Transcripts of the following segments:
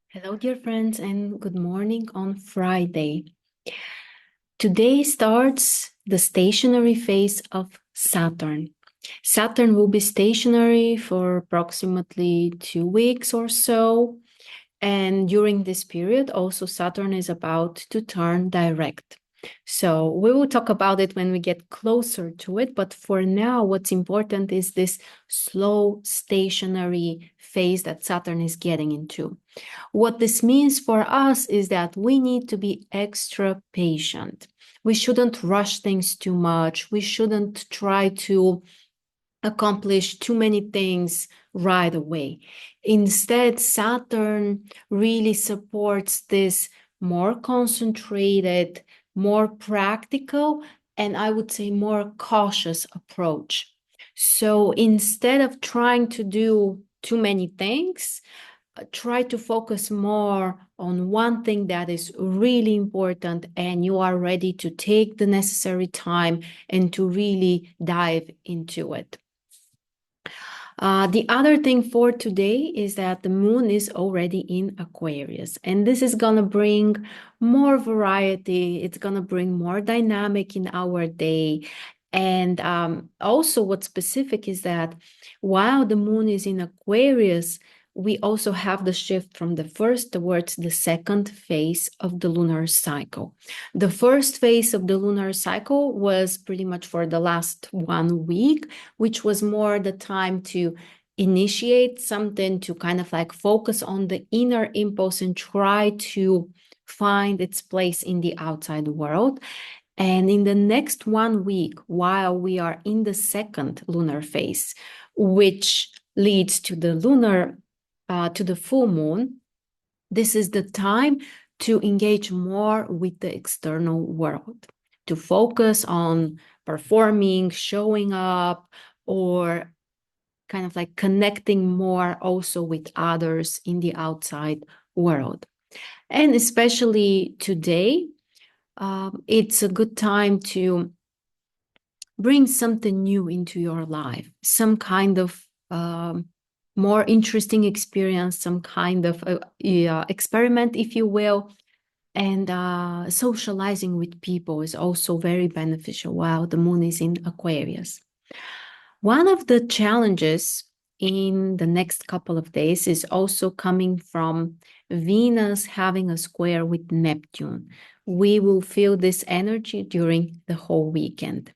Hello, dear friends, and good morning on Friday. Today starts the stationary phase of Saturn. Saturn will be stationary for approximately 2 weeks or so. And during this period, also Saturn is about to turn direct. So we will talk about it when we get closer to it. But for now, what's important is this slow stationary phase that Saturn is getting into. What this means for us is that we need to be extra patient. We shouldn't rush things too much. We shouldn't try to accomplish too many things right away. Instead, Saturn really supports this more concentrated, more practical, and I would say more cautious approach. So instead of trying to do too many things, try to focus more on one thing that is really important and you are ready to take the necessary time and to really dive into it. The other thing for today is that the moon is already in Aquarius, and this is going to bring more variety. It's going to bring more dynamic in our day. And also what's specific is that while the moon is in Aquarius, we also have the shift from the first towards the second phase of the lunar cycle. The first phase of the lunar cycle was pretty much for the last 1 week, which was more the time to initiate something, to kind of like focus on the inner impulse and try to find its place in the outside world. And in the next 1 week, while we are in the second lunar phase, which leads to the to the full moon, this is the time to engage more with the external world, to focus on performing, showing up, or kind of like connecting more also with others in the outside world. And especially today, it's a good time to bring something new into your life, some kind of more interesting experience, some kind of experiment, if you will. And socializing with people is also very beneficial while the moon is in Aquarius. One of the challenges in the next couple of days is also coming from Venus having a square with Neptune. We will feel this energy during the whole weekend.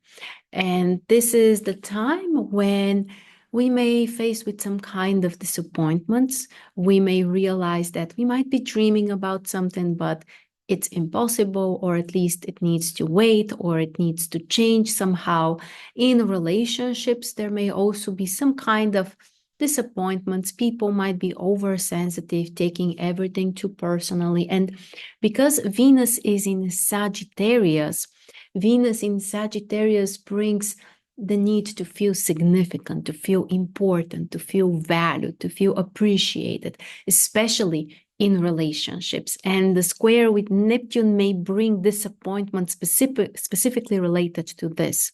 And this is the time when we may face with some kind of disappointments. We may realize that we might be dreaming about something, but it's impossible, or at least it needs to wait, or it needs to change somehow. In relationships, there may also be some kind of disappointments. People might be oversensitive, taking everything too personally. And because Venus is in Sagittarius, Venus in Sagittarius brings the need to feel significant, to feel important, to feel valued, to feel appreciated, especially in relationships. And the square with Neptune may bring disappointment specifically related to this.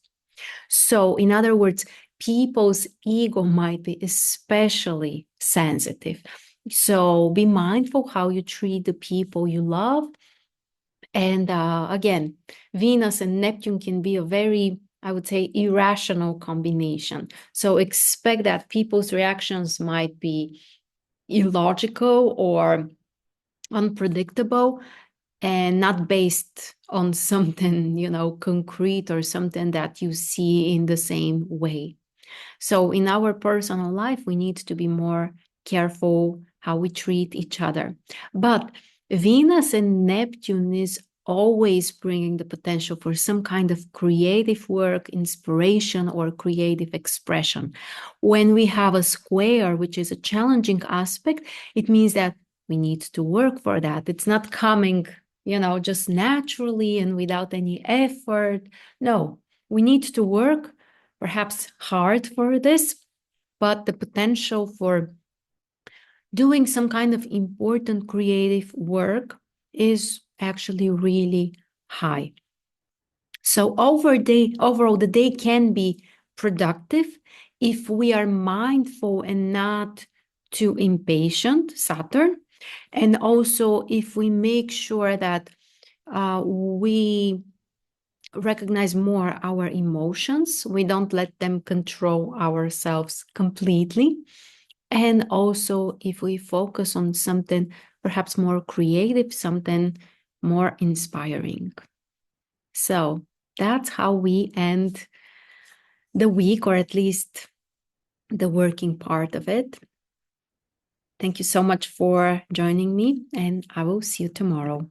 So, in other words, people's ego might be especially sensitive. So be mindful how you treat the people you love. And again, Venus and Neptune can be a very, I would say, irrational combination. So expect that people's reactions might be illogical or unpredictable and not based on something, concrete or something that you see in the same way. So in our personal life, we need to be more careful how we treat each other. But Venus and Neptune is always bringing the potential for some kind of creative work, inspiration, or creative expression. When we have a square, which is a challenging aspect, it means that we need to work for that. It's not coming, just naturally and without any effort. No, we need to work perhaps hard for this, but the potential for doing some kind of important creative work is actually really high. So overall, the day can be productive if we are mindful and not too impatient, Saturn, And also, if we make sure that we recognize more our emotions, we don't let them control ourselves completely. And also, if we focus on something perhaps more creative, something more inspiring. So that's how we end the week, or at least the working part of it. Thank you so much for joining me, and I will see you tomorrow.